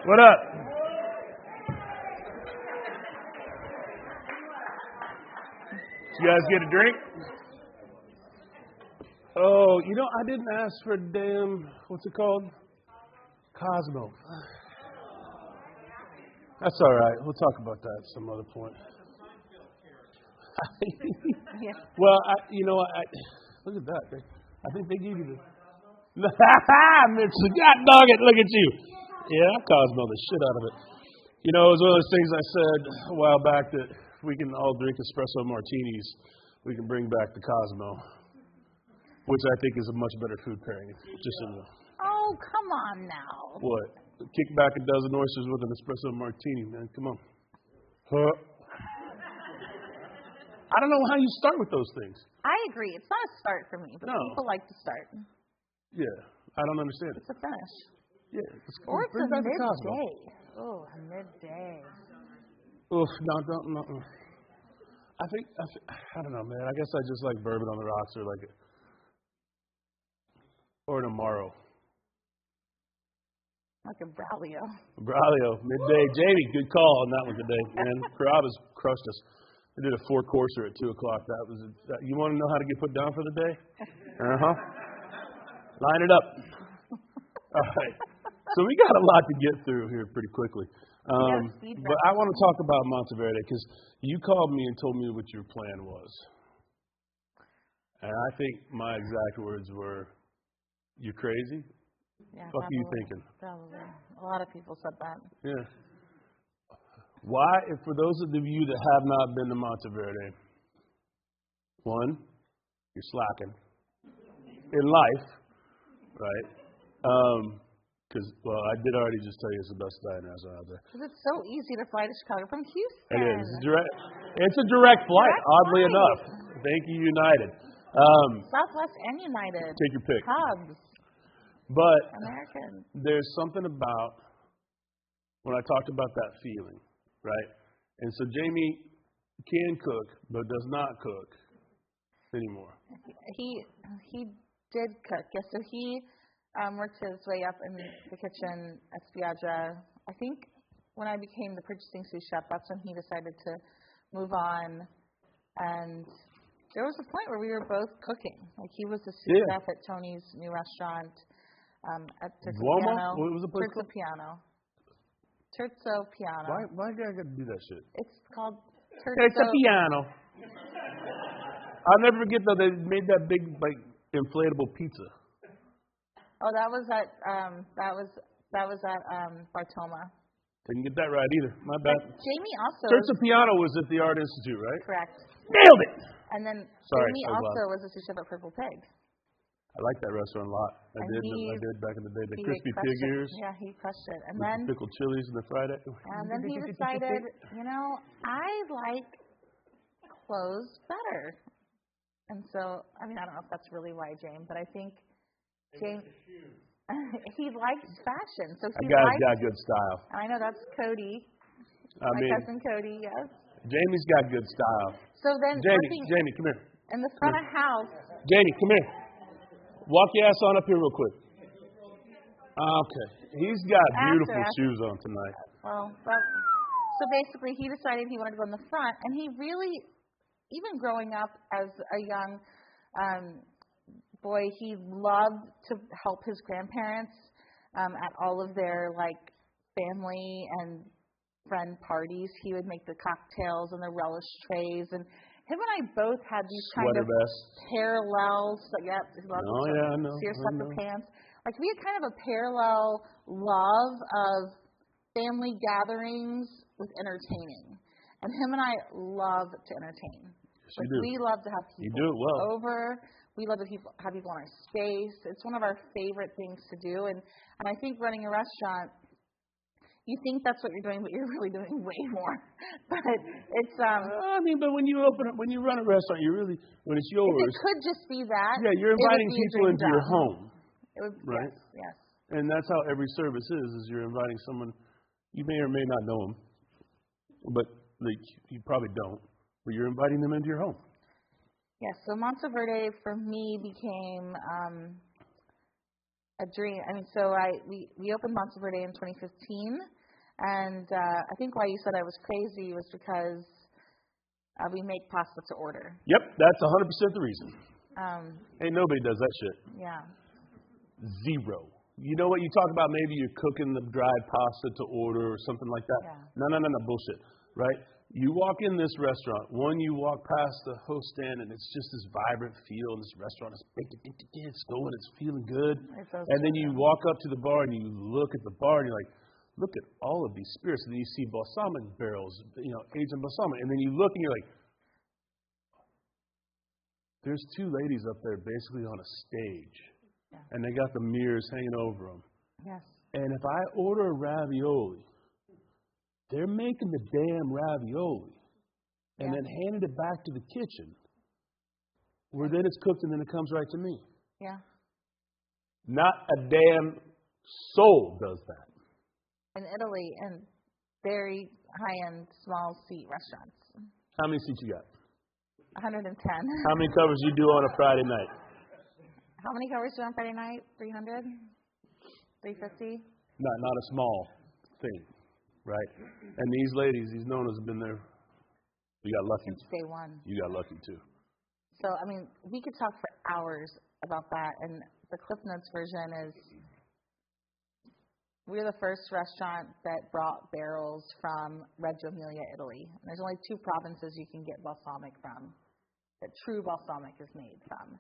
What up? You guys get a drink? Oh, I didn't ask for damn, what's it called? Cosmo. That's all right. We'll talk about that at some other point. Well, look at that. I think they gave you the... Mitch, God dog it, look at you. Yeah, I Cosmo the shit out of it. It was one of those things I said a while back that if we can all drink espresso martinis, we can bring back the Cosmo, which I think is a much better food pairing. Just so you know. Oh, come on now. What? Kick back a dozen oysters with an espresso martini, man. Come on. Huh. I don't know how you start with those things. I agree. It's not a start for me, but people like to start. Yeah, I don't understand it. It's a finish. Yeah, or it's a midday. Oh, a midday. Oof, no. I don't know, man. I guess I just like bourbon on the rocks or an Amaro. Like a Braulio. Midday. Jamie, good call on that one today, man. Carrabba's crushed us. They did a 4-courser at 2 o'clock. You want to know how to get put down for the day? Uh-huh. Line it up. All right. So we got a lot to get through here pretty quickly. But I want to talk about Monteverde because you called me and told me what your plan was. And I think my exact words were, "You crazy? Yeah, What are you thinking?" Probably. A lot of people said that. Yeah. Why? For those of you that have not been to Monteverde, one, you're slacking in life, right? Because, I did already just tell you it's the best dining restaurant out there. Because it's so easy to fly to Chicago from Houston. It is. It's a direct flight, oddly enough. Thank you, United. Southwest and United. Take your pick. Hubs. But American. There's something about when I talked about that feeling, right? And so Jamie can cook, but does not cook anymore. He did cook. Yes, so he worked his way up in the kitchen at Spiaggia. I think when I became the purchasing sous chef, that's when he decided to move on. And there was a point where we were both cooking. Like he was the sous chef at Tony's new restaurant at Terzo Piano. What was the place called? Terzo Piano. Why do I got to do that shit? It's called Terzo Piano. I'll never forget though, they made that big inflatable pizza. Oh, that was at Bartoma. Didn't get that right either. My bad. But Jamie also. Terzo Piano was at the Art Institute, right? Correct. Nailed it. And then Sorry, Jamie also was a sous chef at Purple Pig. I like that restaurant a lot. I did back in the day. The crispy pig ears. Yeah, he crushed it. And with then the pickled chilies and the fried egg. And then he decided, I like clothes better. And so, I don't know if that's really why, James, but I think James, he likes fashion. So he got good style. I know that's Cody. My cousin Cody, yes. Jamie's got good style. So then, Jamie, come here. In the front of house. Jamie, come here. Walk your ass on up here real quick. Okay. He's got beautiful shoes on tonight. Well, so basically he decided he wanted to go in the front, and he really, even growing up as a young boy, he loved to help his grandparents at all of their family and friend parties. He would make the cocktails and the relish trays, and him and I both had these kind of parallels. I know. Seersucker pants. We had kind of a parallel love of family gatherings with entertaining. And him and I love to entertain. Yes, you do. We love to have people do it well. over. We love to have people in our space. It's one of our favorite things to do. And I think running a restaurant, you think that's what you're doing, but you're really doing way more. But it's but when you run a restaurant, when it's yours. If it could just be that. Yeah, you're inviting people into your home. Right? Yes. And that's how every service is you're inviting someone. You may or may not know them, but you probably don't. But you're inviting them into your home. Yes. So Monteverde for me became a a dream. I mean, so we opened Monteverde in 2015, and I think why you said I was crazy was because we make pasta to order. Yep, that's 100% the reason. Ain't nobody does that shit. Yeah. Zero. You know what? You talk about maybe you're cooking the dried pasta to order or something like that. Yeah. No, bullshit. Right? You walk in this restaurant, you walk past the host stand, and it's just this vibrant feel in this restaurant. It's going, it's feeling good. And then you walk up to the bar and you look at the bar and you're like, look at all of these spirits. And then you see balsamic barrels, aged in balsamic. And then you look and you're like, there's two ladies up there basically on a stage. Yeah. And they got the mirrors hanging over them. Yes. And if I order a ravioli, they're making the damn ravioli and then handing it back to the kitchen where then it's cooked and then it comes right to me. Yeah. Not a damn soul does that. In Italy, and very high-end small seat restaurants. How many seats you got? 110. How many covers you do on a Friday night? How many covers do you on Friday night? 300? 350? Not a small thing. Right? And these ladies, these nonas have been there. You got lucky. Since day one. You got lucky too. So, I mean, we could talk for hours about that. And the Cliff Notes version is we're the first restaurant that brought barrels from Reggio Emilia, Italy. And there's only 2 provinces you can get balsamic from, that true balsamic is made from.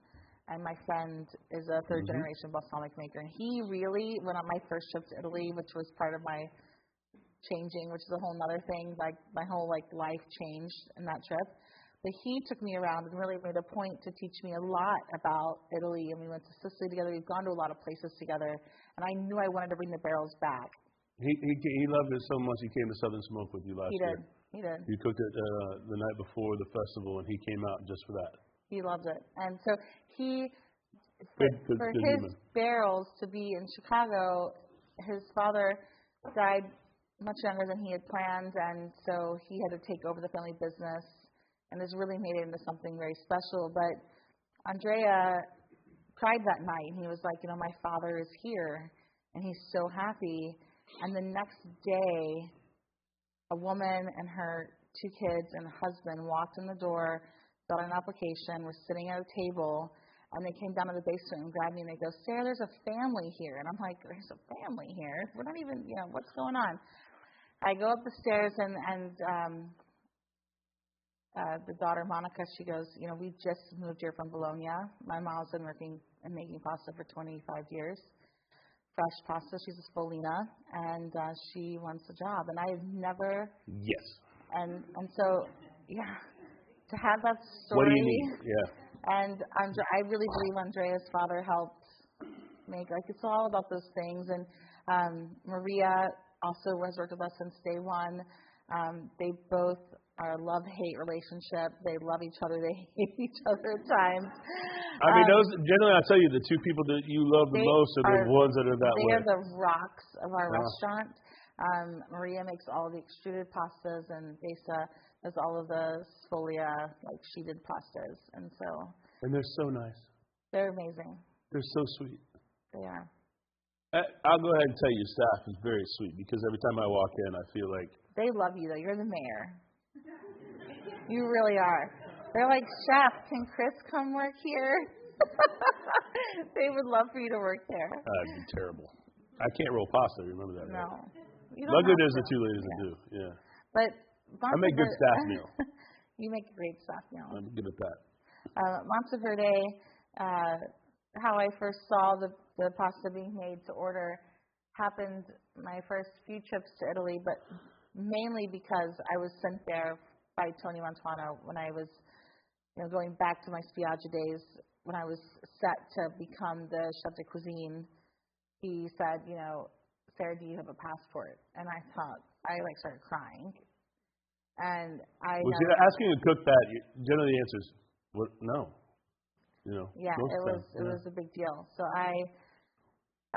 And my friend is a third-generation balsamic maker. And he really went on my first trip to Italy, which was part of my changing, which is a whole other thing. Like my whole life changed in that trip. But he took me around and really made a point to teach me a lot about Italy. And we went to Sicily together. We've gone to a lot of places together. And I knew I wanted to bring the barrels back. He loved it so much he came to Southern Smoke with you last year. He did. You cooked it the night before the festival, and he came out just for that. He loved it. And so for his human. barrels to be in Chicago, his father died much younger than he had planned, and so he had to take over the family business, and has really made it into something very special. But Andrea cried that night, and he was like, my father is here, and he's so happy. And the next day, a woman and her 2 kids and husband walked in the door, got an application, was sitting at a table, and they came down to the basement and grabbed me, and they go, Sarah, there's a family here. And I'm like, there's a family here? We're not even, what's going on? I go up the stairs, and the daughter, Monica, she goes, we just moved here from Bologna. My mom's been working and making pasta for 25 years. Fresh pasta. She's a Spolina, and she wants a job. And I had never. Yes. And so, to have that story. What do you need? Yeah. And I really believe Andrea's father helped make, it's all about those things. And Maria also has worked with us since day one. They both are a love-hate relationship. They love each other. They hate each other at times. I mean, those generally, I tell you, the 2 people that you love the most are the ones that are that way. They are the rocks of our restaurant. Maria makes all the extruded pastas, and Besa does all of the sfolia, sheeted pastas. And they're so nice. They're amazing. They're so sweet. They are. I'll go ahead and tell you, your staff is very sweet, because every time I walk in, I feel like... They love you, though. You're the mayor. You really are. They're like, Chef, can Chris come work here? They would love for you to work there. That'd be terrible. I can't roll pasta. Remember that, no. Right? Luckily, there's the 2 ladies that do. Yeah. But I make good staff meal. You make a great staff meal. I'm good at that. Monteverde, how I first saw the pasta being made to order happened my first few trips to Italy, but mainly because I was sent there by Tony Mantuano when I was, going back to my Spiaggia days, when I was set to become the chef de cuisine. He said, Sarah, do you have a passport? And I thought, I started crying. And asking a cook that, generally the answer is, no. Yeah, it was a big deal. So I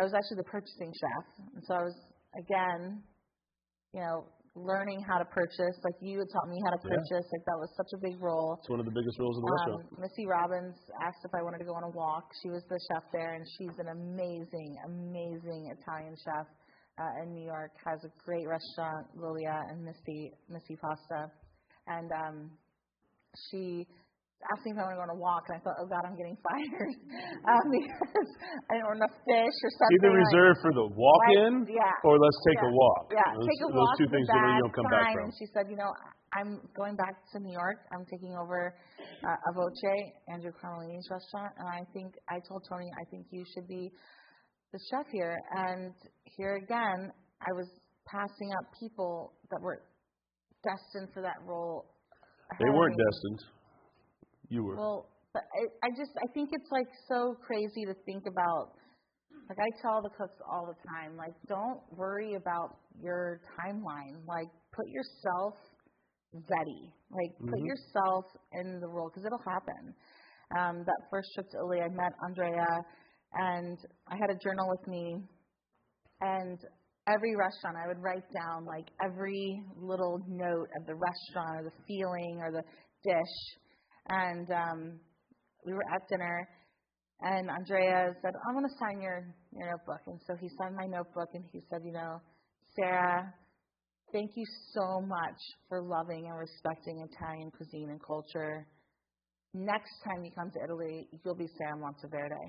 was actually the purchasing chef, and so I was again, learning how to purchase. Like you had taught me how to purchase. Like that was such a big role. It's one of the biggest roles in the restaurant. Missy Robbins asked if I wanted to go on a walk. She was the chef there, and she's an amazing, amazing Italian chef in New York. Has a great restaurant, Lilia and Missy Pasta. And she asked me if I want to go on a walk, and I thought, oh God, I'm getting fired because I don't know enough fish or something. Either reserve for the walk-in, or let's take a walk. Yeah, take a walk. Those two things you don't come back from. And she said, I'm going back to New York. I'm taking over Avoce, Andrew Carmelini's restaurant, and I told Tony, I think you should be the chef here. And here again, I was passing up people that were destined for that role. They weren't destined. You were. Well, but I think it's like so crazy to think about. Like I tell the cooks all the time, like don't worry about your timeline. Like put yourself ready. Like put yourself in the role because it'll happen. That first trip to Italy, I met Andrea, and I had a journal with me, and every restaurant I would write down like every little note of the restaurant or the feeling or the dish. And we were at dinner, and Andrea said, I want to sign your notebook. And so he signed my notebook, and he said, Sarah, thank you so much for loving and respecting Italian cuisine and culture. Next time you come to Italy, you'll be Sarah Monteverde.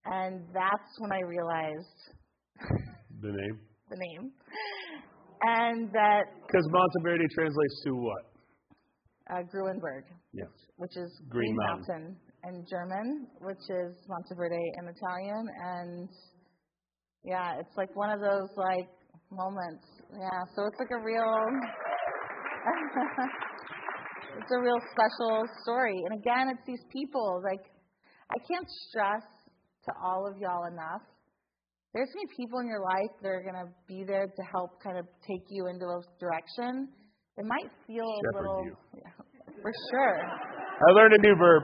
And that's when I realized the name. And that... Because Monteverde translates to what? Gruneberg, which is Green Mountain in German, which is Monteverde in Italian, and it's like one of those like moments. Yeah, so it's like a real, it's a real special story. And again, it's these people. Like I can't stress to all of y'all enough. There's gonna be people in your life that are gonna be there to help kind of take you into a direction. It might feel a little, for sure. I learned a new verb.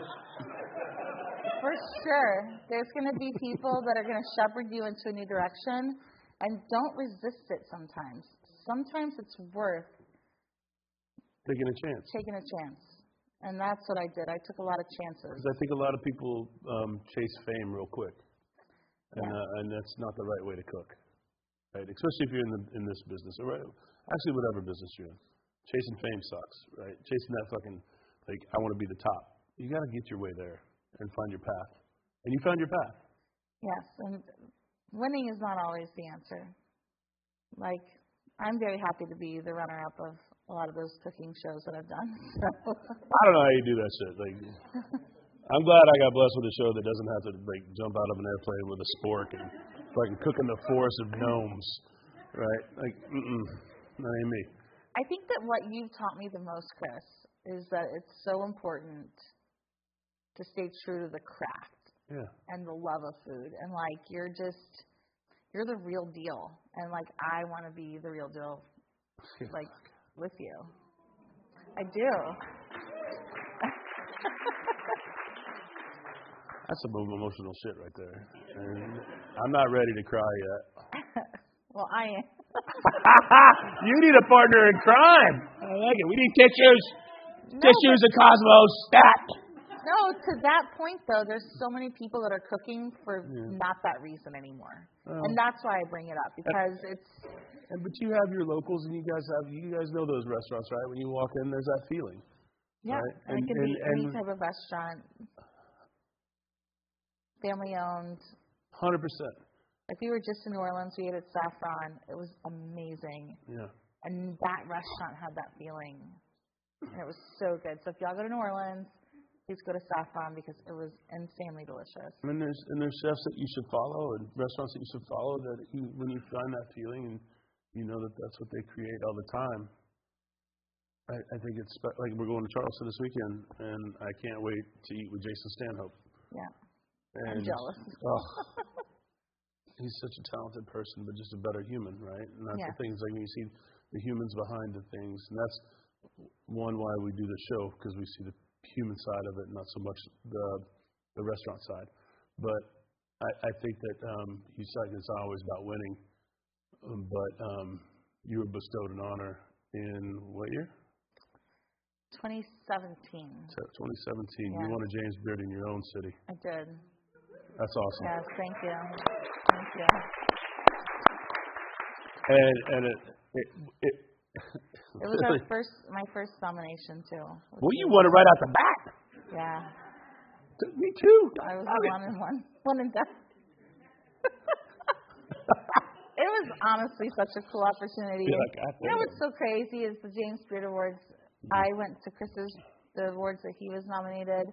For sure. There's going to be people that are going to shepherd you into a new direction, and don't resist it sometimes. Sometimes it's worth taking a chance. And that's what I did. I took a lot of chances. Because I think a lot of people chase fame real quick, and that's not the right way to cook, right? Especially if you're in this business, or actually whatever business you're in. Chasing fame sucks, right? Chasing that fucking, like, I want to be the top. You got to get your way there and find your path. And you found your path. Yes, and winning is not always the answer. Like, I'm very happy to be the runner-up of a lot of those cooking shows that I've done. So. I don't know how you do that shit. Like, I'm glad I got blessed with a show that doesn't have to, like, jump out of an airplane with a spork and fucking cook in the forest of gnomes, right? Like, that ain't me. I think that what you've taught me the most, Chris, is that it's so important to stay true to the craft and the love of food. And, like, you're the real deal. And, like, I want to be the real deal, like, with you. I do. That's some emotional shit right there. And I'm not ready to cry yet. Well, I am. You need a partner in crime. I like it. We need tissues. Tissues of Cosmos. Stat. No, to that point, though, there's so many people that are cooking for not that reason anymore. And that's why I bring it up, because it's... But you have your locals, and you guys know those restaurants, right? When you walk in, there's that feeling. Yeah, right? and it can be any type of restaurant. Family-owned. 100%. If we were just in New Orleans, we ate at Saffron. It was amazing. Yeah. And that restaurant had that feeling. And it was so good. So if y'all go to New Orleans, please go to Saffron because it was insanely delicious. And there's chefs that you should follow and restaurants that you should follow that when you find that feeling and you know that that's what they create all the time. I think it's like we're going to Charleston this weekend, and I can't wait to eat with Jason Stanhope. Yeah. And, I'm jealous. He's such a talented person, but just a better human, right? And that's the thing. It's like when you see the humans behind the things, and that's one why we do the show, because we see the human side of it, not so much the restaurant side. But I think that he's like it's not always about winning, but you were bestowed an honor in what year? 2017. 2017. Yeah. You won a James Beard in your own city. I did. That's awesome. Yes, thank you. Thank you. And it was my first nomination too. Well, you won it right out the bat. Yeah. Me too. I was one and done. It was honestly such a cool opportunity. You know what's so crazy is the James Beard Awards. I went to the awards that he was nominated.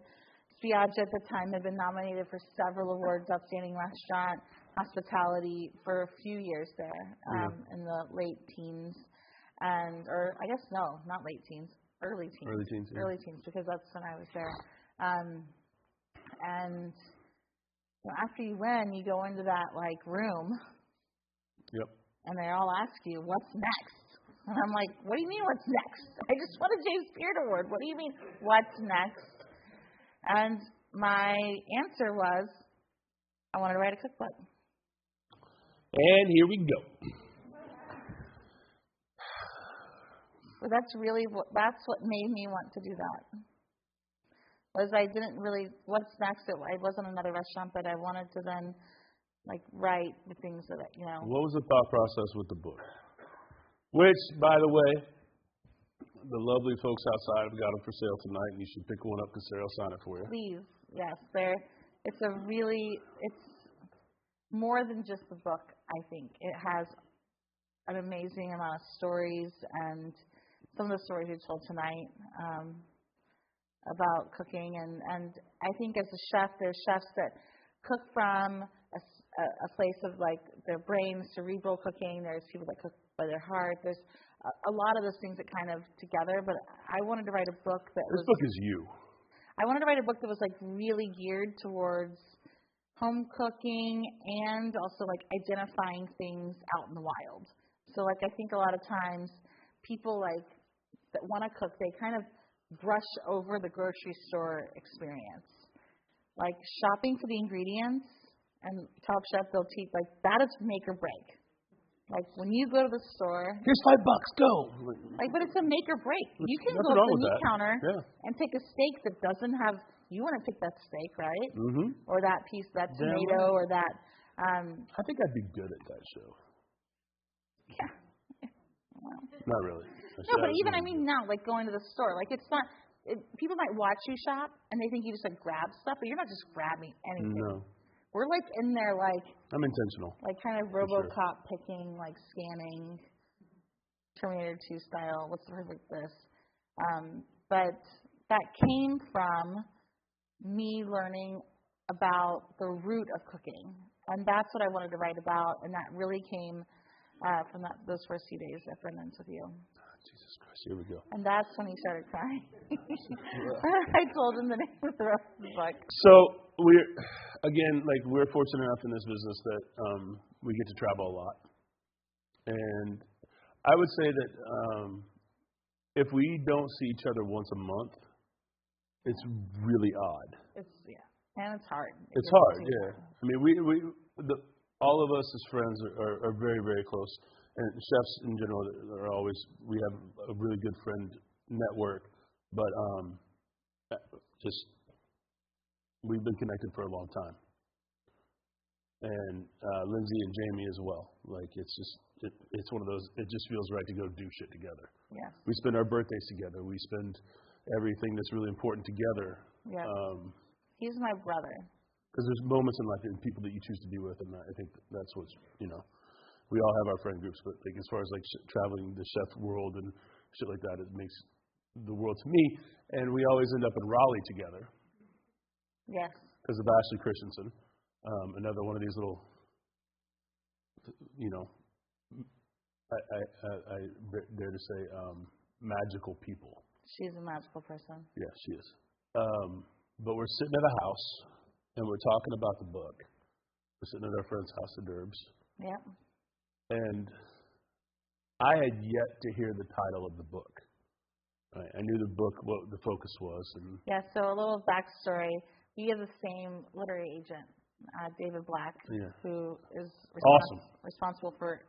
Spiaggia at the time had been nominated for several awards, Outstanding Restaurant, Hospitality, for a few years there, in the late teens. Or I guess, no, not late teens, early teens. Early teens, yeah. Early teens, because that's when I was there. And after you win, you go into that, room. Yep. And they all ask you, what's next? And I'm like, what do you mean, what's next? I just won a James Beard Award. What do you mean, what's next? And my answer was, I wanted to write a cookbook. And here we go. So that's what made me want to do that. Was I didn't really, what's next? It wasn't another restaurant, but I wanted to then, write the things that, What was the thought process with the book? Which, by the way, the lovely folks outside have got them for sale tonight, and you should pick one up because Sarah will sign it for you. Please, yes. It's more than just the book, I think. It has an amazing amount of stories, and some of the stories you told tonight about cooking. And I think as a chef, there's chefs that cook from a place of their brains, cerebral cooking. There's people that cook by their heart. There's a lot of those things that kind of together. But I wanted to write a book that This book is you. I wanted to write a book that was really geared towards home cooking and also identifying things out in the wild. So I think a lot of times people that want to cook, they kind of brush over the grocery store experience. Shopping for the ingredients, and Top Chef, they'll teach that is make or break. When you go to the store, here's $5, go. But it's a make or break. You can go to the meat counter and pick a steak that doesn't have. You want to pick that steak, right? Mm-hmm. Or that piece, that tomato, or that. I think I'd be good at that show. Yeah. Well, not really. No, but even now, going to the store, it's not. People might watch you shop and they think you just grab stuff, but you're not just grabbing anything. No. We're in there I'm intentional. Kind of RoboCop picking, scanning, Terminator 2 style. What's the word like this? But that came from me learning about the root of cooking, and that's what I wanted to write about, and that really came from those first few days at Brendan's with you. Jesus Christ, here we go. And that's when he started crying. I told him the name of the rest of the book. So we're fortunate enough in this business that we get to travel a lot. And I would say that if we don't see each other once a month, it's really odd. And it's hard. It's hard, yeah. I mean, all of us as friends are very, very close. And chefs in general we have a really good friend network, but we've been connected for a long time. And Lindsay and Jamie as well. It's one of those, it just feels right to go do shit together. Yeah. We spend our birthdays together. We spend everything that's really important together. Yeah. He's my brother. Because there's moments in life and people that you choose to be with, and I think that's what's, we all have our friend groups, but as far as traveling the chef world and shit like that, it makes the world to me. And we always end up in Raleigh together. Yes. Because of Ashley Christensen, another one of these little, I dare to say, magical people. She's a magical person. Yeah, she is. But we're sitting at a house, and we're talking about the book. We're sitting at our friend's house in Derbs. Yeah. And I had yet to hear the title of the book. Right. I knew the book, what the focus was. And yeah, so a little backstory. We have the same literary agent, David Black, who is responsible for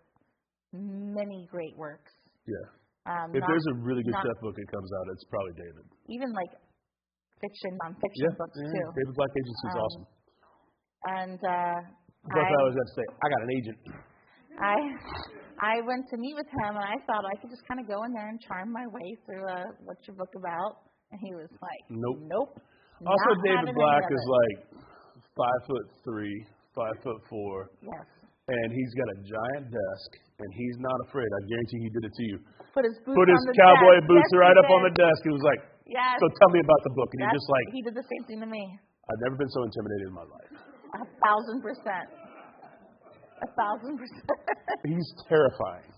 many great works. Yeah. If there's a really good chef book that comes out, it's probably David. Even like fiction, nonfiction books too. David Black Agency is awesome. And plus, I always have to say, I got an agent. I went to meet with him, and I thought I could just kind of go in there and charm my way through what's your book about, and he was like, Nope. Also, David Black is like 5'3", 5'4". Yes. And he's got a giant desk, and he's not afraid. I guarantee he did it to you. Put his cowboy boots right up on the desk. He was like, yes. So tell me about the book. And he's just like, he did the same thing to me. I've never been so intimidated in my life. 1,000%. 1,000%. He's terrifying.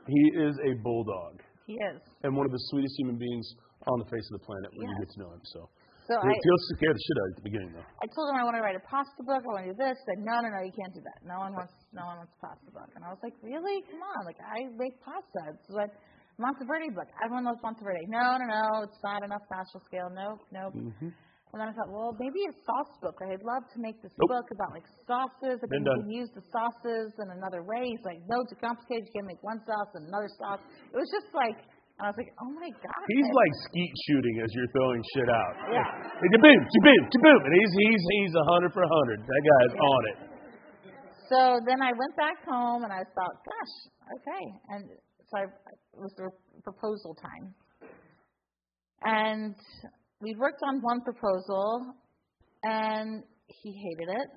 He is a bulldog. He is. And one of the sweetest human beings on the face of the planet when you get to know him. So he'll scare the shit out of you at the beginning, though. I told him I want to write a pasta book. I want to do this. He said, no, you can't do that. No one wants a pasta book. And I was like, really? Come on. Like, I make pasta. It's like Monteverde book. Everyone loves Monteverde. No. It's not enough national scale. Nope. Mm-hmm. And then I thought, well, maybe a sauce book. I'd love to make this book about like sauces. I think you can use the sauces in another way. He's like, no, it's complicated. You can't make one sauce and another sauce. It was just like, and I was like, oh my God. He's like skeet shooting as you're throwing shit out. Yeah. Kaboom, kaboom, kaboom. And he's 100 for 100. That guy's on it. So then I went back home and I thought, gosh, okay. And so it was the proposal time. And we worked on one proposal, and he hated it.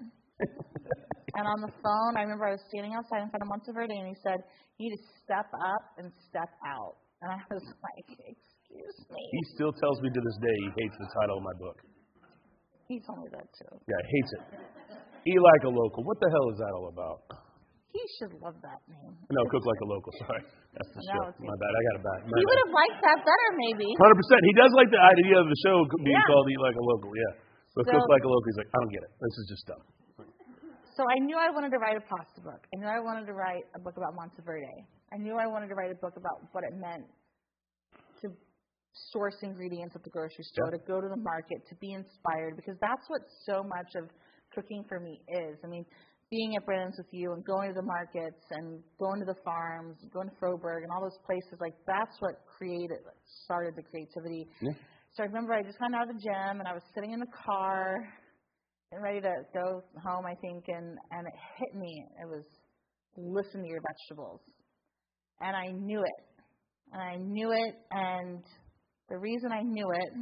And on the phone, I remember I was standing outside in front of Monteverde, and he said, you need to step up and step out. And I was like, excuse me. He still tells me to this day he hates the title of my book. He told me that, too. Yeah, he hates it. Eat Like a Local. What the hell is that all about? He should love that name. No, Cook Like a Local. Sorry. That's the show. My bad. I got it back. He would have liked that better, maybe. 100%. He does like the idea of the show being called Eat Like a Local, yeah. But Cook Like a Local, he's like, I don't get it. This is just dumb. So I knew I wanted to write a pasta book. I knew I wanted to write a book about Monteverde. I knew I wanted to write a book about what it meant to source ingredients at the grocery store, to go to the market, to be inspired, because that's what so much of cooking for me is. I mean, being at Brennan's with you and going to the markets and going to the farms, going to Froberg and all those places, like that's what started the creativity. Yeah. So I remember I just went out of the gym and I was sitting in the car and ready to go home, I think, and it hit me. It was, listen to your vegetables. And I knew it. And the reason I knew it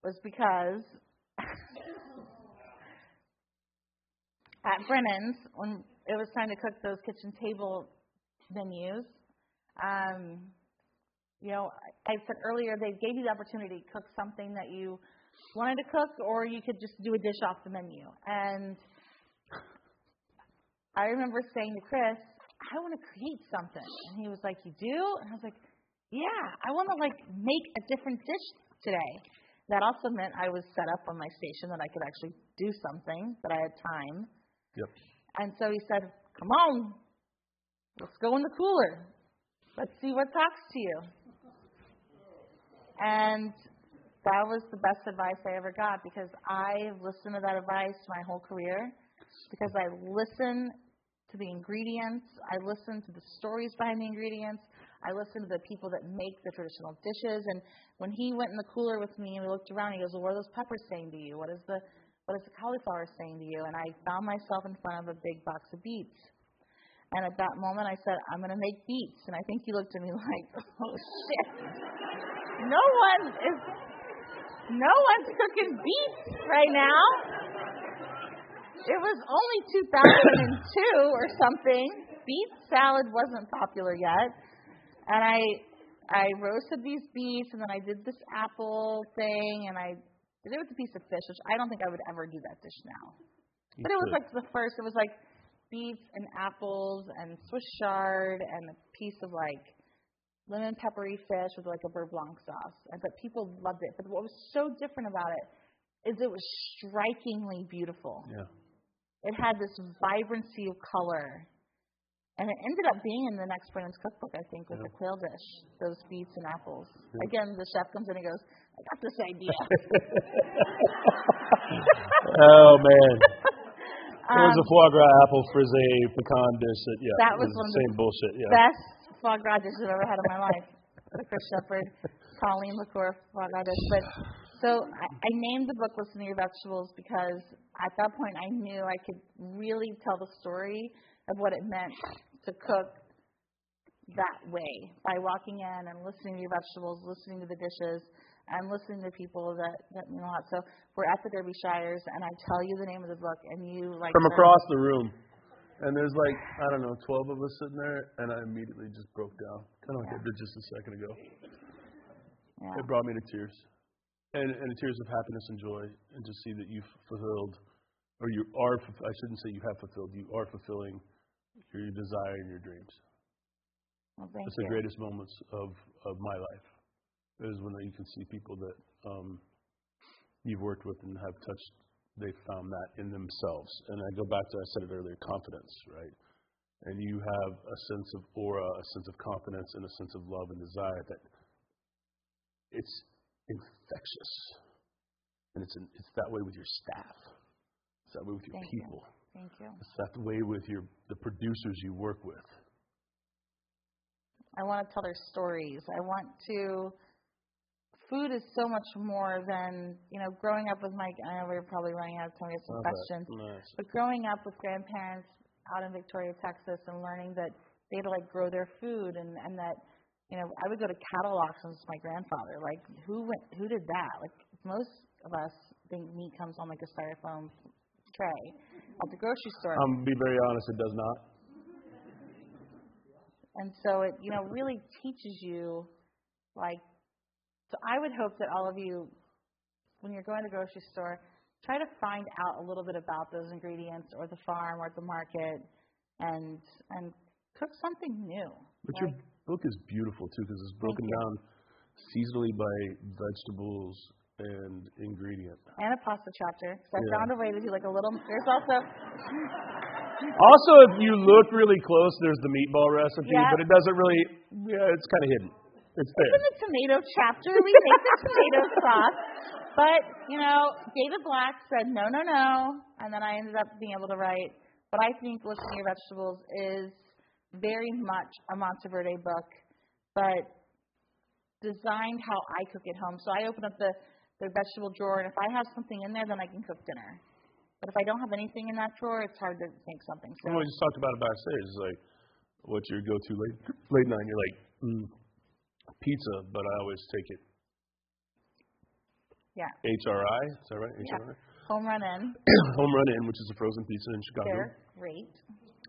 was because at Brennan's, when it was time to cook those kitchen table menus, you know, I said earlier they gave you the opportunity to cook something that you wanted to cook, or you could just do a dish off the menu. And I remember saying to Chris, I want to create something. And he was like, you do? And I was like, yeah, I want to like make a different dish today. That also meant I was set up on my station that I could actually do something, that I had time. Yep. And so he said, come on, let's go in the cooler. Let's see what talks to you. And that was the best advice I ever got, because I listened to that advice my whole career, because I listen to the ingredients, I listen to the stories behind the ingredients, I listen to the people that make the traditional dishes. And when he went in the cooler with me and we looked around, he goes, well, what are those peppers saying to you? What is the cauliflower saying to you? And I found myself in front of a big box of beets. And at that moment I said, I'm going to make beets. And I think he looked at me like, oh shit, no one's cooking beets right now. It was only 2002 or something. Beet salad wasn't popular yet. And I roasted these beets, and then I did this apple thing, and I did it with a piece of fish, which I don't think I would ever do that dish now. But it was like the first. It was like beets and apples and Swiss chard and a piece of like lemon peppery fish with like a beurre blanc sauce. But people loved it. But what was so different about it is it was strikingly beautiful. Yeah. It had this vibrancy of color. And it ended up being in the next Brennan's cookbook, I think, with the quail dish, those beets and apples. Yeah. Again, the chef comes in and goes, I got this idea. Oh, man. It was a foie gras apple frisee pecan dish. That was the one of same the bullshit. Yeah. best foie gras dishes I've ever had in my life. The Chris Shepherd, Colleen liqueur foie gras dish. But so I named the book "Listen to Your Vegetables" because at that point I knew I could really tell the story of what it meant to cook that way by walking in and listening to your vegetables, listening to the dishes, and listening to people that mean a lot. So we're at the Derbyshires, and I tell you the name of the book, and you like from across the room, and there's 12 of us sitting there, and I immediately just broke down, kind of like I did just a second ago. Yeah. It brought me to tears, and tears of happiness and joy, and to see that you've fulfilled, or you are. I shouldn't say you have fulfilled. You are fulfilling your desire and your dreams. Well, it's the greatest moments of my life. Is when you can see people that you've worked with and have touched, they found that in themselves. And I go back to, I said it earlier, confidence, right? And you have a sense of aura, a sense of confidence, and a sense of love and desire that it's infectious. And it's that way with your staff. It's that way with your people. Thank you. It's that way with the producers you work with. I want to tell their stories. I want to. Food is so much more than, growing up with I know we're probably running out of time to get some questions. Nice. But growing up with grandparents out in Victoria, Texas, and learning that they had to grow their food and that, I would go to cattle auctions with my grandfather. Who did that? Most of us think meat comes on a styrofoam tray at the grocery store. To be very honest, it does not. And so it, really teaches you, so I would hope that all of you, when you're going to the grocery store, try to find out a little bit about those ingredients or the farm or the market and cook something new. But your book is beautiful, too, because it's broken down seasonally by vegetables and ingredient. And a pasta chapter. So I found a way to do a little, there's also... Also, if you look really close, there's the meatball recipe, but it doesn't really, it's kind of hidden. It's there. It's in the tomato chapter. We make the tomato sauce. But, David Black said, no. And then I ended up being able to write what I think Listen to Your Vegetables is very much a Monteverde book, but designed how I cook at home. So I open up the vegetable drawer, and if I have something in there, then I can cook dinner. But if I don't have anything in that drawer, it's hard to make something. So we just talked about it backstage. It's what's your go-to late night? You're pizza, but I always take it. Yeah. HRI, is that right? Yeah. HRI? Home Run Inn. Home Run Inn, which is a frozen pizza in Chicago. They're great.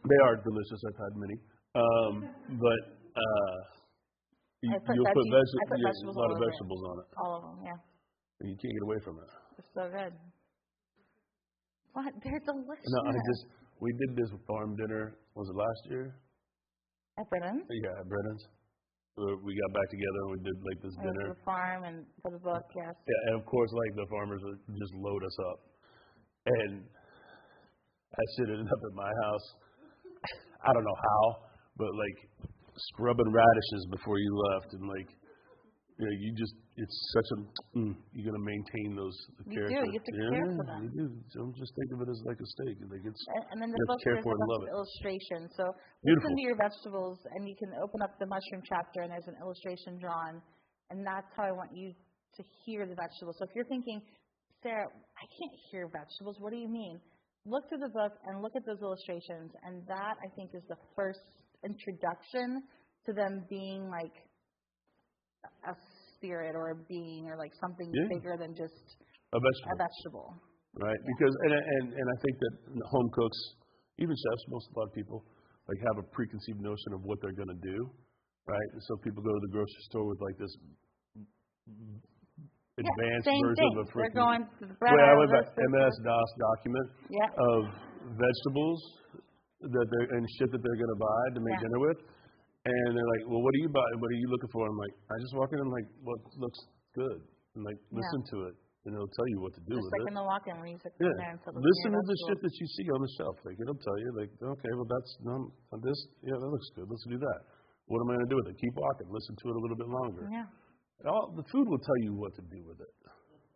They are delicious. I've had many. But you'll put vegetables, a lot of vegetables on it. All of them, yeah. And you can't get away from it. They're so good. What? They're delicious. No, we did this farm dinner, was it last year? At Brennan's? Yeah, at Brennan's. We got back together and we did this dinner. For the farm and for the book, yes. Yeah, and of course, the farmers would just load us up. And that shit ended up at my house. I don't know how, but scrubbing radishes before you left and it's such a, you're going to maintain those characters. You do. You have to care for them. You do. Don't just think of it as like a steak. And then the book has a bunch of illustrations. So listen to your vegetables, and you can open up the mushroom chapter, and there's an illustration drawn. And that's how I want you to hear the vegetables. So if you're thinking, Sarah, I can't hear vegetables. What do you mean? Look through the book and look at those illustrations. And that, I think, is the first introduction to them being a spirit or a being or something bigger than just a vegetable. Right, because and I think that home cooks, even chefs, a lot of people have a preconceived notion of what they're going to do, right? And so people go to the grocery store with this advanced version of a They're going to the bread. MS-DOS document of vegetables and shit that they're going to buy to make dinner with. And they're like, well, what do you buy? What are you looking for? I'm like, I just walk in and what looks good and listen to it, and it'll tell you what to do with it. Just in the walk-in when you sit there and listen to the shit that you see on the shelf. It'll tell you, okay, well that's this. Yeah, that looks good. Let's do that. What am I going to do with it? Keep walking. Listen to it a little bit longer. Yeah. The food will tell you what to do with it.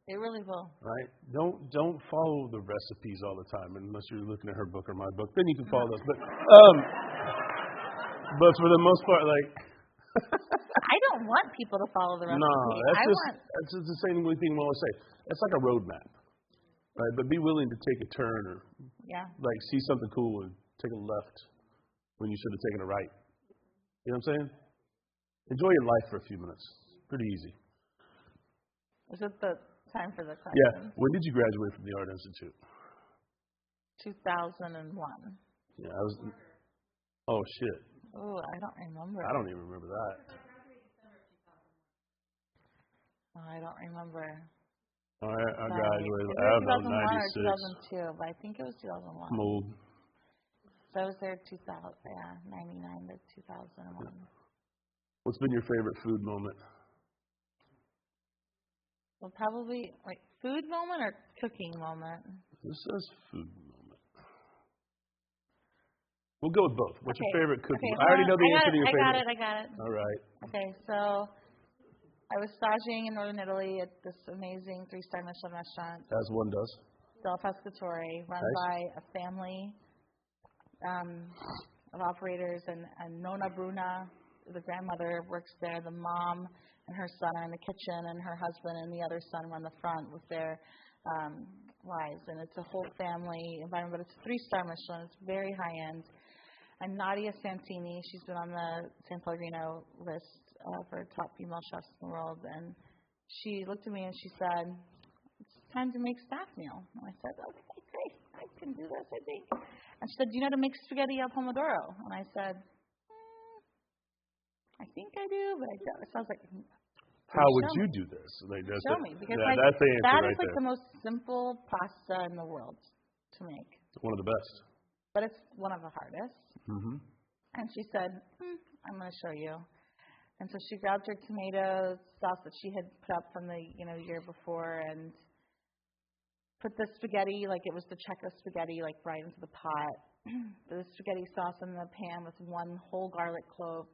It really will. Right? Don't follow the recipes all the time unless you're looking at her book or my book. Then you can follow those. But for the most part, like I don't want people to follow the recipe. no, that's just the same thing we always say. It's like a roadmap, right? But be willing to take a turn or like see something cool and take a left when you should have taken a right. You know what I'm saying? Enjoy your life for a few minutes. Pretty easy. Is it the time for the question? Yeah. When did you graduate from the Art Institute? 2001. Yeah, I was. Oh shit. Oh, I don't remember. I don't even remember that. Oh, I don't remember. I graduated. I don't know, 96. or 2002, but I think it was 2001. I'm old. So I was there 99 to 2001. What's been your favorite food moment? Well, probably like food moment or cooking moment. This says food moment. We'll go with both. What's your favorite cooking? Okay, I already know the answer to your favorite. I got it. All right. Okay, so I was staging in northern Italy at this amazing 3-star Michelin restaurant. As one does. Del Pescatore, run by a family of operators, and Nonna Bruna, the grandmother, works there. The mom and her son are in the kitchen, and her husband and the other son run the front with their wives. And it's a whole family environment, but it's a 3-star Michelin. It's very high end. And Nadia Santini, she's been on the San Pellegrino list for top female chefs in the world. And she looked at me and she said, "It's time to make staff meal." And I said, "Okay, great. I can do this, I think." And she said, "Do you know how to make spaghetti al pomodoro?" And I said, "I think I do, but I don't." It sounds like... How would you do this? Like, show me. Because that's the answer that right is like there. the most simple pasta in the world to make. One of the best. But it's one of the hardest. Mm-hmm. And she said, "I'm going to show you." And so she grabbed her tomato sauce that she had put up from the year before and put the spaghetti, like it was the Checo spaghetti, like right into the pot. The spaghetti sauce in the pan with one whole garlic clove.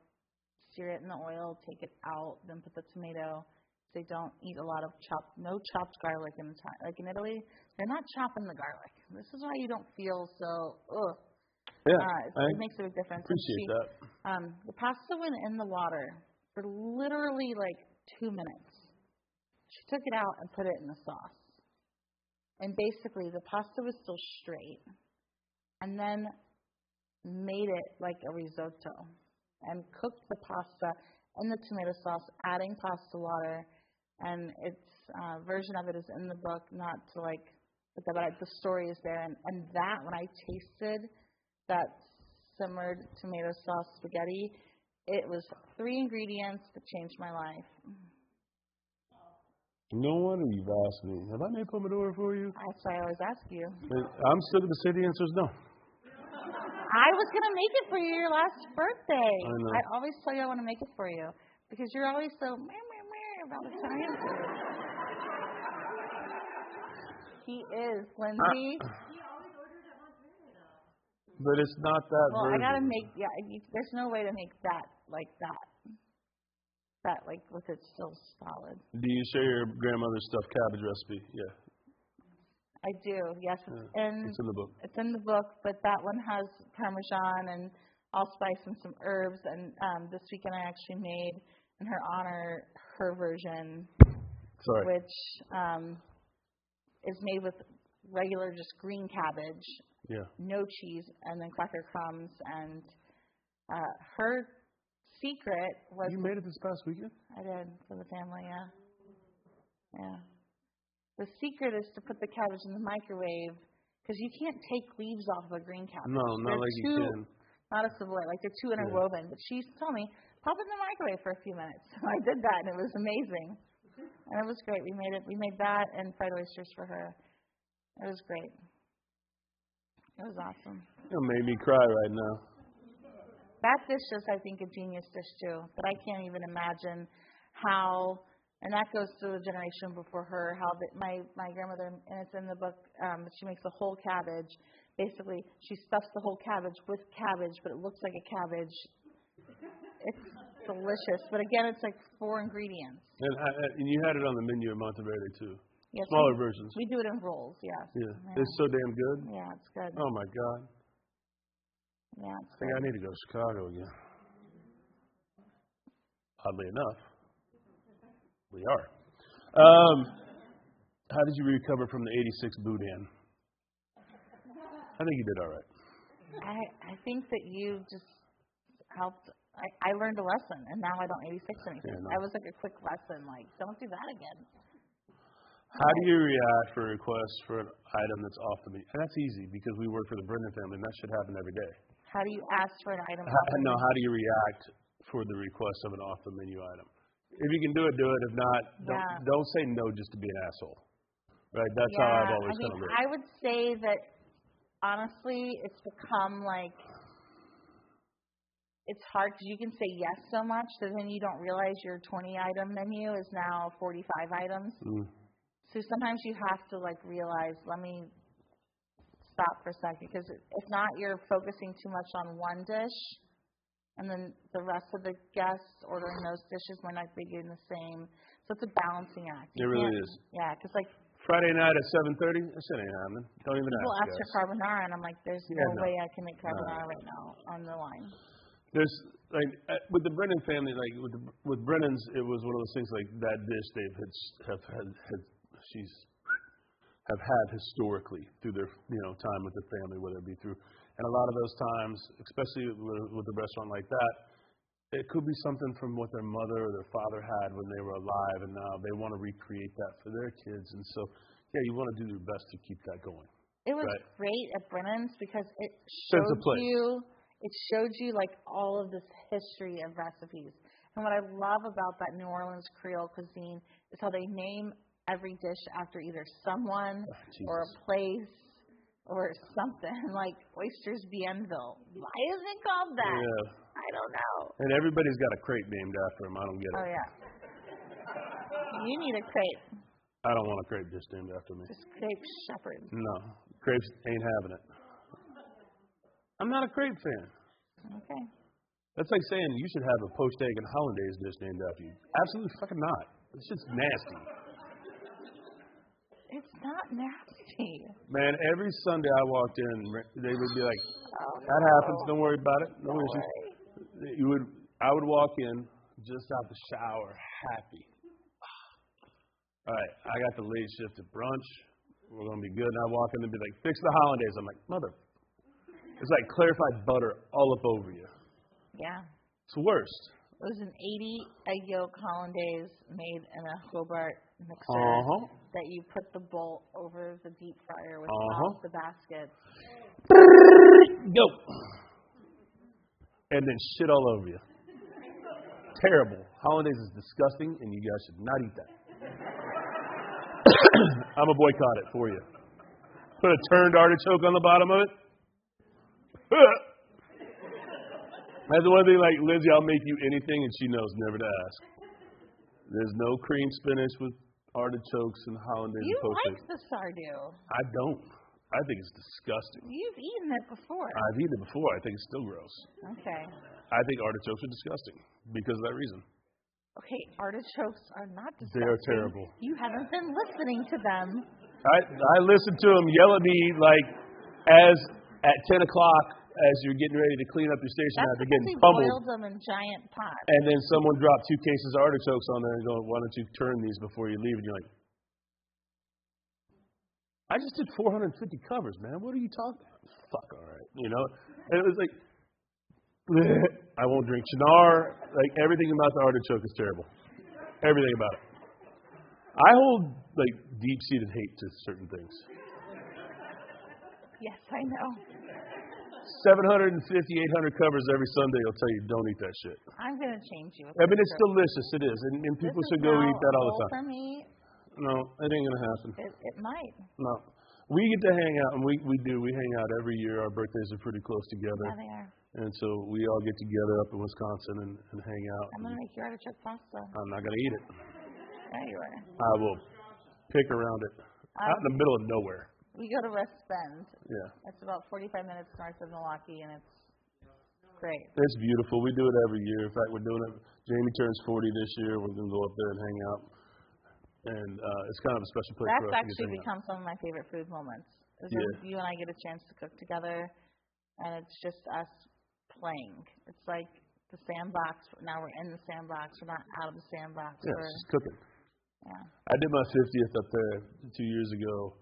Sear it in the oil, take it out, then put the tomato. They don't eat a lot of no chopped garlic in like in Italy. They're not chopping the garlic. This is why you don't feel so, ugh. Yeah, it makes a big difference. Appreciate that. The pasta went in the water for literally like 2 minutes. She took it out and put it in the sauce. And basically the pasta was still straight. And then made it like a risotto. And cooked the pasta in the tomato sauce, adding pasta water. And its version of it is in the book, not to like, but the story is there. And that, when I tasted that simmered tomato sauce spaghetti, it was 3 ingredients that changed my life. No wonder you've asked me. Have I made pomodoro for you? That's why I always ask you. I'm still going to say the answer is no. I was going to make it for you your last birthday. I know. I always tell you I want to make it for you because you're always so about Italian food. He is, Lindsay. But it's not that Well, version. I got to make, there's no way to make that like that. That, like, with it still solid. Do you share your grandmother's stuffed cabbage recipe? Yeah. I do, yes. It's in the book. It's in the book, but that one has Parmesan and allspice and some herbs. And this weekend I actually made, in her honor, her version, which is made with regular, just green cabbage, no cheese, and then cracker crumbs. And her secret was... You made it this past weekend? I did, for the family, yeah. The secret is to put the cabbage in the microwave because you can't take leaves off of a green cabbage. No, not like you can. Not a savoy, like they're too interwoven. But she told me, pop it in the microwave for a few minutes. So I did that, and it was amazing. And it was great. We made that and fried oysters for her. It was great. It was awesome. You made me cry right now. That dish is, I think, a genius dish too. But I can't even imagine how. And that goes to the generation before her, how my grandmother, and it's in the book, she makes a whole cabbage. Basically, she stuffs the whole cabbage with cabbage, but it looks like a cabbage. It's delicious. But again, it's like 4 ingredients. And you had it on the menu at Monteverde, too. Yes, Smaller versions. We do it in rolls, yes. Yeah. It's so damn good. Yeah, it's good. Oh, my God. Yeah, I think I need to go to Chicago again. Oddly enough, we are. How did you recover from the 86 boudin? I think you did all right. I think that you just helped. I learned a lesson, and now I don't 86 anything. Yeah, no. That was like a quick lesson, like, don't do that again. How do you react for requests for an item that's off the menu? And that's easy because we work for the Brendan family, and that should happen every day. How do you ask for an item? How do you react for the request of an off the menu item? If you can do it, do it. If not, don't say no just to be an asshole. Right? That's how I've always kind of lived. I would say that honestly, it's become like it's hard because you can say yes so much that then you don't realize your 20-item menu is now 45 items. Mm. So sometimes you have to like realize, let me stop for a second, because if not, you're focusing too much on one dish, and then the rest of the guests ordering those dishes might not be getting the same. So it's a balancing act. It really is. Yeah, because like Friday night at 7:30, that shit ain't happening. Don't even people ask. People ask for carbonara, and I'm like, there's no way I can make carbonara right now on the line. There's like with the Brennan family, like with Brennan's, it was one of those things like that dish they've have had historically through their time with the family, whether it be through, and a lot of those times, especially with a restaurant like that, it could be something from what their mother or their father had when they were alive, and now they want to recreate that for their kids, and so you want to do your best to keep that going. It was great at Brennan's because it showed you like all of this history of recipes. And what I love about that New Orleans Creole cuisine is how they name every dish after either someone or a place or something. Like Oysters Bienville. Why isn't it called that? Yeah. I don't know. And everybody's got a crepe named after them. I don't get it. Oh, yeah. You need a crepe. I don't want a crepe dish named after me. Just crepe shepherd. No. Crepes ain't having it. I'm not a crepe fan. Okay. That's like saying you should have a poached egg and hollandaise dish named after you. Absolutely fucking not. This shit's nasty. It's not nasty. Man, every Sunday I walked in, they would be like, that happens, don't worry about it. No issues. I would walk in just out the shower, happy. All right, I got the late shift at brunch. We're going to be good. And I walk in and be like, fix the hollandaise. I'm like, mother. It's like clarified butter all up over you. Yeah. It's the worst. It was an 80 egg yolk hollandaise made in a Hobart mixer that you put the bowl over the deep fryer with all the baskets. Go. And then shit all over you. Terrible. Hollandaise is disgusting, and you guys should not eat that. I'm going to boycott it for you. Put a turned artichoke on the bottom of it. That's the one thing, like, Lindsay, I'll make you anything, and she knows never to ask. There's no cream spinach with artichokes and hollandaise. You like the sardu. I don't. I think it's disgusting. You've eaten it before. I've eaten it before. I think it's still gross. Okay. I think artichokes are disgusting because of that reason. Okay, artichokes are not disgusting. They are terrible. You haven't been listening to them. I listened to them yell at me like at 10 o'clock as you're getting ready to clean up your station after getting pummeled. Boiled them in giant pots. And then someone dropped 2 cases of artichokes on there and go, why don't you turn these before you leave? And you're like, I just did 450 covers, man. What are you talking about? Fuck, all right. You know? And it was like, I won't drink Chinar. Like, everything about the artichoke is terrible. Everything about it. I hold, like, deep-seated hate to certain things. Yes, I know. 750, 800 covers every Sunday will tell you don't eat that shit. I'm going to change you. I mean, it's delicious. It is. And people should go eat that all the time. For me, no, it ain't going to happen. It might. No. We get to hang out, and we do. We hang out every year. Our birthdays are pretty close together. Yeah, they are. And so we all get together up in Wisconsin and hang out. I'm going to make you artichoke pasta. I'm not going to eat it. Yeah, you are. I will pick around it. Out in the middle of nowhere. We go to West Bend. Yeah. It's about 45 minutes north of Milwaukee, and it's great. It's beautiful. We do it every year. In fact, we're doing it. Jamie turns 40 this year. We're going to go up there and hang out. And it's kind of a special place for us. That's actually become some of my favorite food moments. Is when you and I get a chance to cook together, and it's just us playing. It's like the sandbox. Now we're in the sandbox. We're not out of the sandbox. Yeah, it's just cooking. Yeah. I did my 50th up there 2 years ago,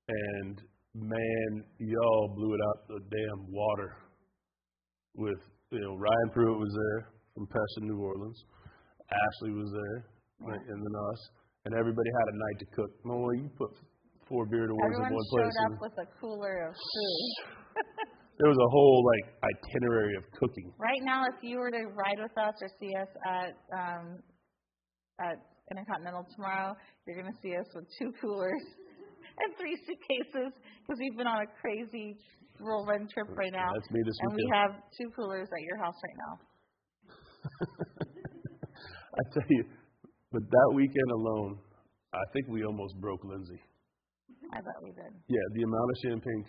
and man, y'all blew it out the damn water. With Ryan Pruitt was there from Passion, New Orleans. Ashley was there, right, and then us, and everybody had a night to cook. Well, you put 4 beer to ones in one place. Everyone showed up with a cooler of food. There was a whole itinerary of cooking. Right now, if you were to ride with us or see us at Intercontinental tomorrow, you're going to see us with 2 coolers and 3 suitcases because we've been on a crazy whirlwind trip right now. That's me this weekend. And we have 2 coolers at your house right now. I tell you, but that weekend alone, I think we almost broke Lindsay. I bet we did. Yeah, the amount of champagne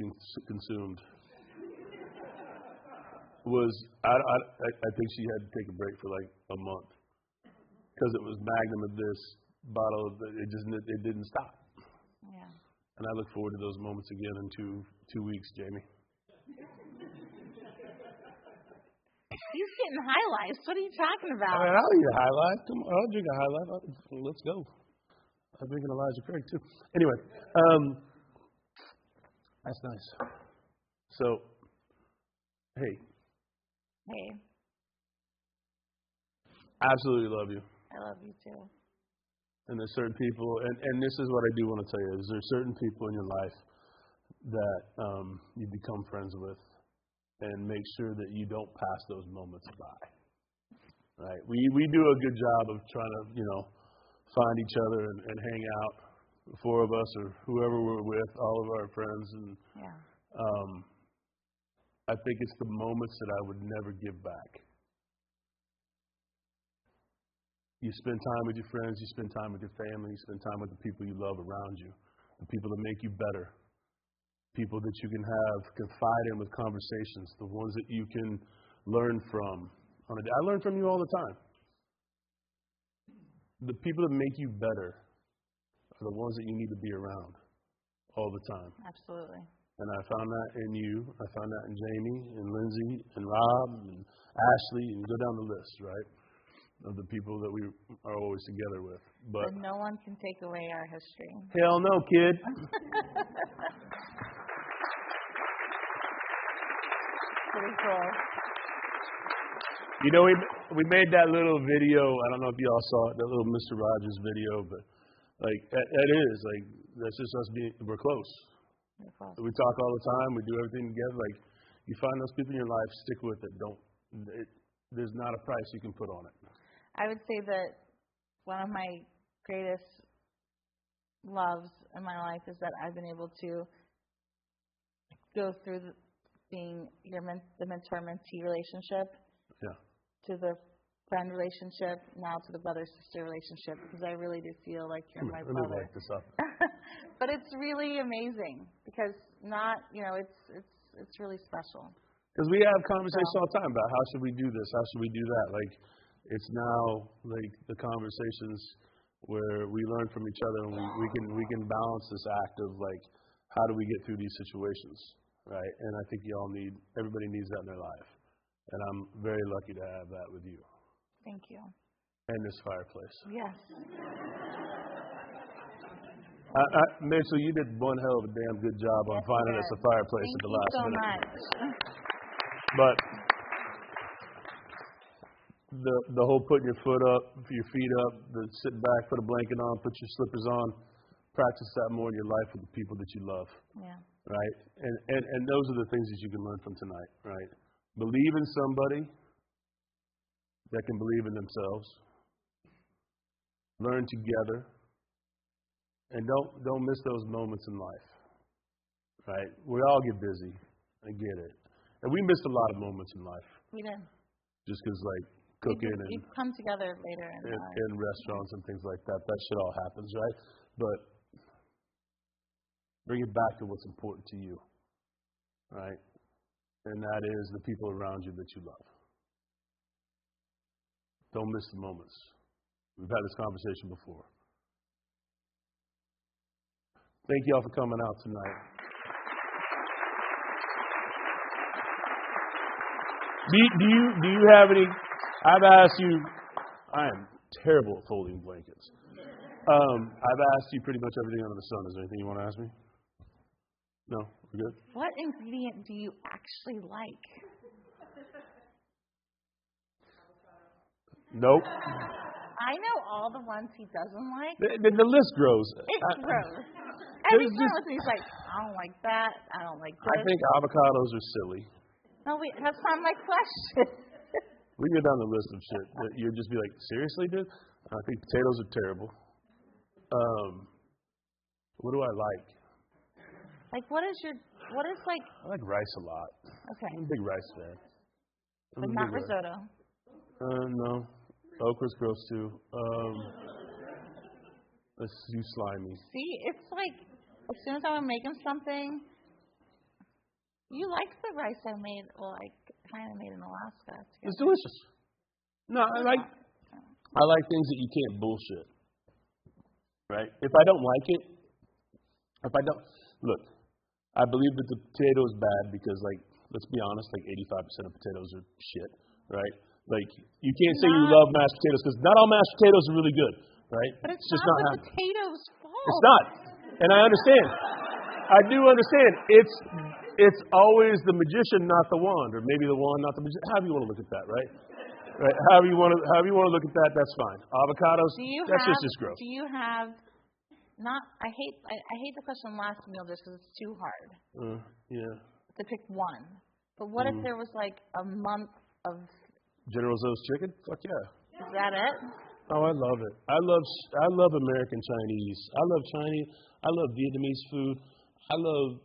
consumed was, I think she had to take a break for like a month because it was Magnum of this, bottle of it didn't stop. Yeah. And I look forward to those moments again in 2 weeks, Jamie. He's getting high life. What are you talking about? I mean, I'll eat a High Life. Come on, I'll drink a High Life. Let's go. I'm drinking Elijah Craig too. Anyway, that's nice. So, hey. Hey. Absolutely love you. I love you too. And there's certain people, and this is what I do want to tell you, is there's certain people in your life that you become friends with, and make sure that you don't pass those moments by. Right? We do a good job of trying to, find each other and hang out, the 4 of us or whoever we're with, all of our friends, and I think it's the moments that I would never give back. You spend time with your friends, you spend time with your family, you spend time with the people you love around you, the people that make you better, people that you can confide in with conversations, the ones that you can learn from. I learn from you all the time. The people that make you better are the ones that you need to be around all the time. Absolutely. And I found that in you. I found that in Jamie and Lindsay and Rob and Ashley, and go down the list, right, of the people that we are always together with. But no one can take away our history. Hell no, kid. Pretty cool. We made that little video. I don't know if you all saw it, that little Mr. Rogers video, but that's just us we're close. We talk all the time. We do everything together. You find those people in your life, stick with it. There's not a price you can put on it. I would say that one of my greatest loves in my life is that I've been able to go through being the mentor-mentee relationship to the friend relationship, now to the brother-sister relationship, because I really do feel like you're my brother. Let me write this up. But it's really amazing because it's really special. Because we have conversations all the time about how should we do this, how should we do that. It's now the conversations where we learn from each other, and we can balance this act of how do we get through these situations, right? And I think everybody needs that in their life, and I'm very lucky to have that with you. Thank you. And this fireplace. Yes. Mitchell, you did one hell of a damn good job on finding us a fireplace at the last minute. Thank you so much. But the whole putting your feet up, the sit back, put a blanket on, put your slippers on, practice that more in your life with the people that you love. Yeah. Right? And those are the things that you can learn from tonight, right? Believe in somebody that can believe in themselves. Learn together. And don't miss those moments in life. Right? We all get busy. I get it. And we missed a lot of moments in life. We did. Just because cooking we've come together later in restaurants and things like that. That shit all happens, right? But bring it back to what's important to you. Right? And that is the people around you that you love. Don't miss the moments. We've had this conversation before. Thank you all for coming out tonight. Do you have any? I've asked you. I am terrible at folding blankets. I've asked you pretty much everything under the sun. Is there anything you want to ask me? No, we're good. What ingredient do you actually like? Nope. I know all the ones he doesn't like. The list grows. It grows. Every time he's like, I don't like that. I don't like this. I think avocados are silly. No, wait, that's not my question. We can go down the list of shit that you'd just be like, seriously, dude? I think potatoes are terrible. What do I like? Like, what is like? I like rice a lot. Okay. I'm a big rice fan. But not risotto. No. Okra's gross too. Let's do slimy. See, it's like, as soon as I want to make him something, you like the rice I made, well, I kind of made in Alaska. It's delicious. No, I like things that you can't bullshit. Right? If I don't like it, look, I believe that the potato is bad because, like, let's be honest, like 85% of potatoes are shit, right? Like, you can't say you love mashed potatoes because not all mashed potatoes are really good, right? But it's just not the happening. potatoes' fault. It's not. And I understand. I do understand. It's always the magician, not the wand, or maybe the wand, not the magician. However you want to look at that, right? Right. However you want to look at that, that's fine. Avocados, that's just gross. Do you have I hate the question last meal just because it's too hard. Yeah. To pick one. But what if there was like a month of General Tso's chicken? Fuck yeah. Is that it? Oh, I love it. I love American Chinese. I love Chinese. I love Vietnamese food. I love,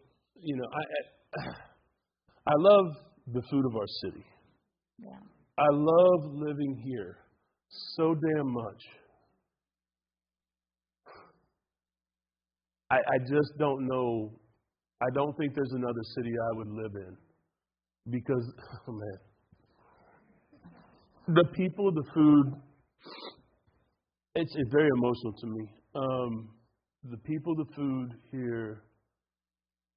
I love the food of our city. Yeah. I love living here so damn much. I just don't know. I don't think there's another city I would live in because, oh man, the people, the food, it's very emotional to me. The people, the food here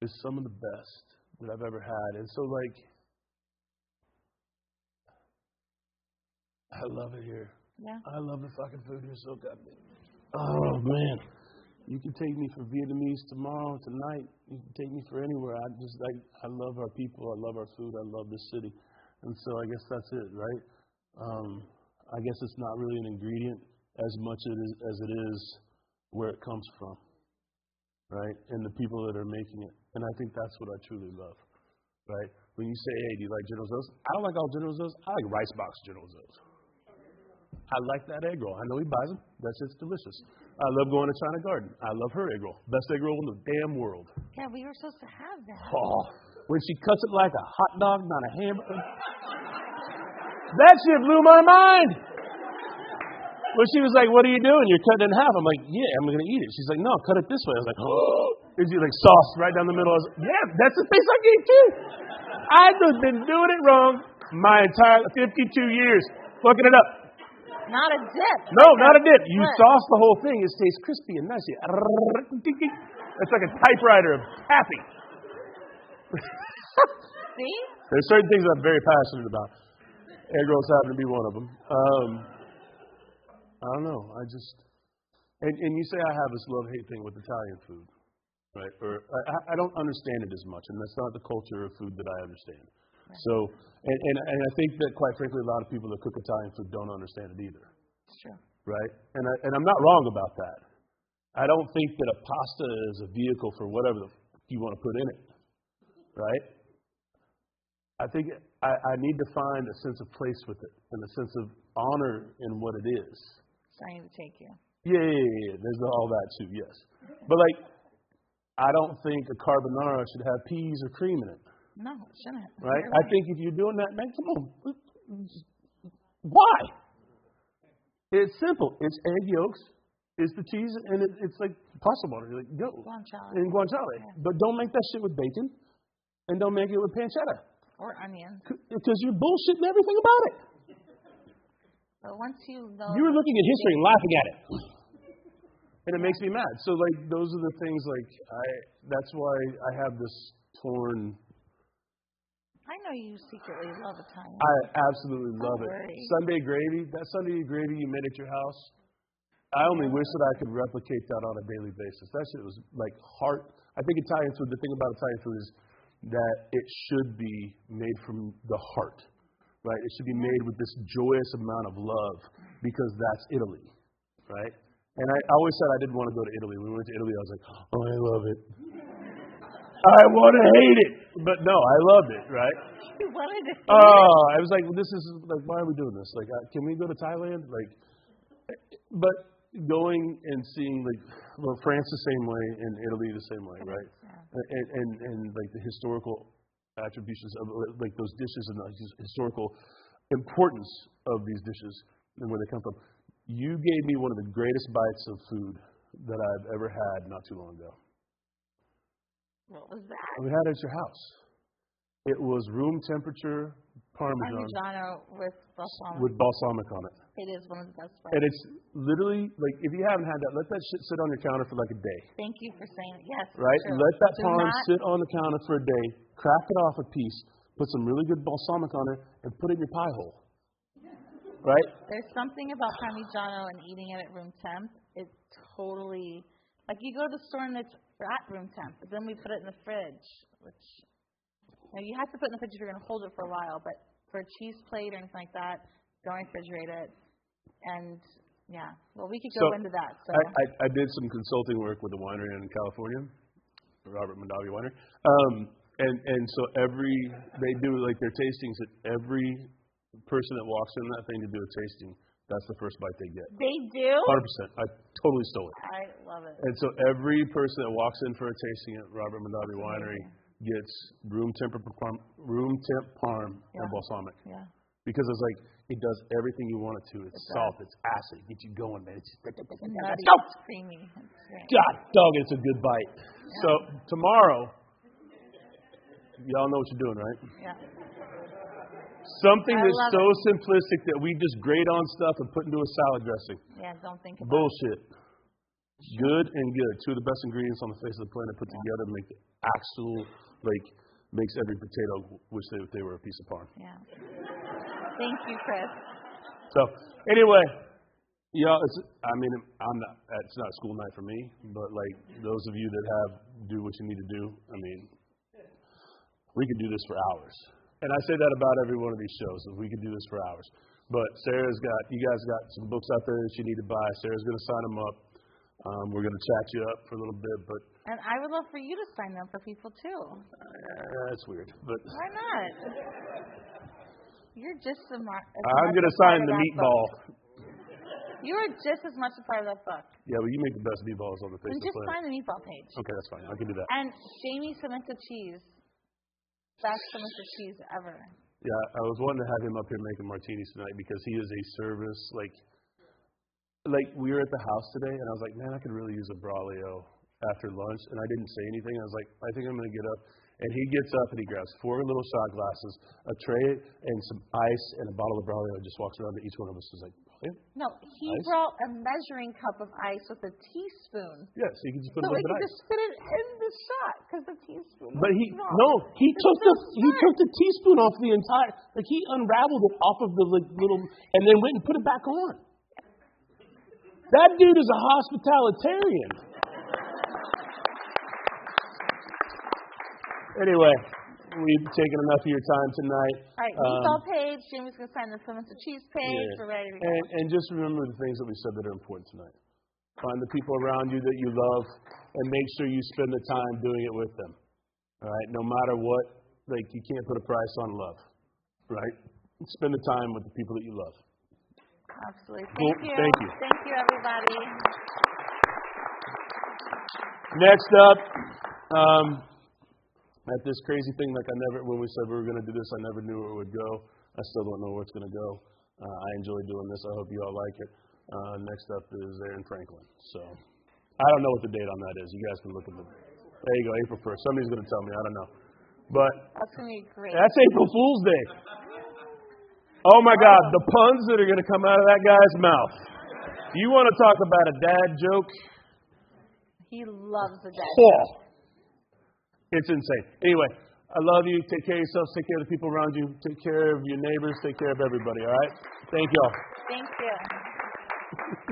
is some of the best that I've ever had. And so, like, I love it here. Yeah. I love the fucking food here so goddamn. Oh, man. You can take me for Vietnamese tomorrow, tonight. You can take me for anywhere. I love our people. I love our food. I love this city. And so I guess that's it, right? I guess it's not really an ingredient as much as it is where it comes from, right? And the people that are making it. And I think that's what I truly love, right? When you say, hey, do you like General Tso's? I don't like all General Tso's. I like rice box General Tso's. I like that egg roll. I know he buys them. That's just delicious. I love going to China Garden. I love her egg roll. Best egg roll in the damn world. Yeah, we were supposed to have that. Oh, when she cuts it like a hot dog, not a hamburger. That shit blew my mind. When she was like, what are you doing? You're cutting it in half. I'm like, yeah, I'm going to eat it. She's like, no, cut it this way. I was like, oh. And she's like, sauce right down the middle. I was like, yeah, that's the face I gave too. I've just been doing it wrong my entire 52 years. Fucking it up. Not a dip. No, not a dip. You sauce the whole thing. It stays crispy and nice. It's like a typewriter of happy. See? There's certain things I'm very passionate about. Egg rolls happen to be one of them. I don't know. And you say I have this love-hate thing with Italian food, right? Or I don't understand it as much, and that's not the culture of food that I understand. So, and I think that, quite frankly, a lot of people that cook Italian food don't understand it either. It's true. Right? And I'm not wrong about that. I don't think that a pasta is a vehicle for whatever you want to put in it. Right? I think I need to find a sense of place with it and a sense of honor in what it is. Trying to take you. Yeah. There's all that too, yes. But, like, I don't think a carbonara should have peas or cream in it. No, it shouldn't. Right? I think if you're doing that, man, come on. Why? It's simple. It's egg yolks, it's the cheese, and it's like pasta water. You're like, go. Guanciale. And guanciale. Yeah. But don't make that shit with bacon, and don't make it with pancetta. Or onion. Because you're bullshitting everything about it. But once you know... You were looking at history and laughing at it. And it makes me mad. So, like, those are the things, like, that's why I have this torn. I know you secretly love Italian. I absolutely love it. Worry. Sunday gravy, that Sunday gravy you made at your house, I only wish that I could replicate that on a daily basis. That shit was like heart. I think Italian food, the thing about Italian food is that it should be made from the heart, right? It should be made with this joyous amount of love because that's Italy, right? And I always said I didn't want to go to Italy. When we went to Italy, I was like, oh, I love it. I want to hate it. But no, I loved it, right? You wanted to hate it? Oh, I was like, well, this is, like, why are we doing this? Like, can we go to Thailand? Like, but going and seeing, like, well, France the same way and Italy the same way, right? Yeah. And like, the historical attributions of, like, those dishes and the historical importance of these dishes and where they come from. You gave me one of the greatest bites of food that I've ever had not too long ago. What was that? We had it at your house. It was room temperature Parmigiano with balsamic. With balsamic on it. It is one of the best parts. And it's literally, like, if you haven't had that, let that shit sit on your counter for like a day. Thank you for saying it. Yes. Right? True. Let that parm sit on the counter for a day, crack it off a piece, put some really good balsamic on it, and put it in your pie hole. Right? There's something about Parmigiano and eating it at room temp. It totally, like, you go to the store and it's at room temp, but then we put it in the fridge, which, you know, you have to put it in the fridge if you're going to hold it for a while, but for a cheese plate or anything like that, don't refrigerate it. And, yeah, well, we could go into that. So I did some consulting work with a winery in California, Robert Mondavi Winery. And so they do, like, their tastings at every person that walks in that thing to do a tasting, that's the first bite they get. They do? 100%. I totally stole it. I love it. And so every person that walks in for a tasting at Robert Mondavi Winery gets room temp parm and balsamic. Yeah. Because it's like, it does everything you want it to. It's salt, it's acid, it gets you going, man. It's just, nutty, it's creamy. God dog, it's a good bite. Yeah. So tomorrow, y'all know what you're doing, right? Yeah. Something that's so simplistic that we just grate on stuff and put into a salad dressing. Yeah, don't think about bullshit. Good and good. Two of the best ingredients on the face of the planet put together make the actual, like, makes every potato wish they were a piece of parm. Yeah. Thank you, Chris. So, anyway, y'all, it's not a school night for me, but, like, those of you that do what you need to do, I mean, we could do this for hours. And I say that about every one of these shows, that we could do this for hours. But you guys got some books out there that you need to buy. Sarah's going to sign them up. We're going to chat you up for a little bit, but. And I would love for you to sign them for people too. That's weird, but. Why not? You're just as much. I'm going to sign the meatball. You are just as much a part of that book. Yeah, but you make the best meatballs on the face of the planet. Just sign the meatball page. Okay, that's fine. I can do that. And Jamie Samantha Cheese. Best Samantha cheese ever. Yeah, I was wanting to have him up here making martinis tonight because he is a service, like we were at the house today and I was like, man, I could really use a Braulio after lunch, and I didn't say anything. I was like, I think I'm going to get up. And he gets up and he grabs 4 little shot glasses, a tray, and some ice, and a bottle of Braulio, and just walks around to each one of us and is like, Braulio? No, he brought a measuring cup of ice with a teaspoon. Yes, you can just put so a little bit of ice. So he could just fit it in the shot, because the teaspoon But he took the teaspoon off the entire, like he unraveled it off of the little, and then went and put it back on. That dude is a hospitalitarian. Anyway, we've taken enough of your time tonight. All right, meatball page. Jamie's going to sign the Samantha cheese page. Yeah. We're ready to go. And just remember the things that we said that are important tonight. Find the people around you that you love and make sure you spend the time doing it with them. All right? No matter what, like, you can't put a price on love. Right? Spend the time with the people that you love. Absolutely. Cool. Thank you. Thank you, everybody. Next up, at this crazy thing, like when we said we were going to do this, I never knew where it would go. I still don't know where it's going to go. I enjoy doing this. I hope you all like it. Next up is Aaron Franklin. So I don't know what the date on that is. You guys can look at there you go, April 1st. Somebody's going to tell me. I don't know. But that's going to be great. That's April Fool's Day. Oh my God, the puns that are going to come out of that guy's mouth. You want to talk about a dad joke? He loves the dead. Oh, it's insane. Anyway, I love you. Take care of yourselves. Take care of the people around you. Take care of your neighbors. Take care of everybody, all right? Thank you all. Thank you.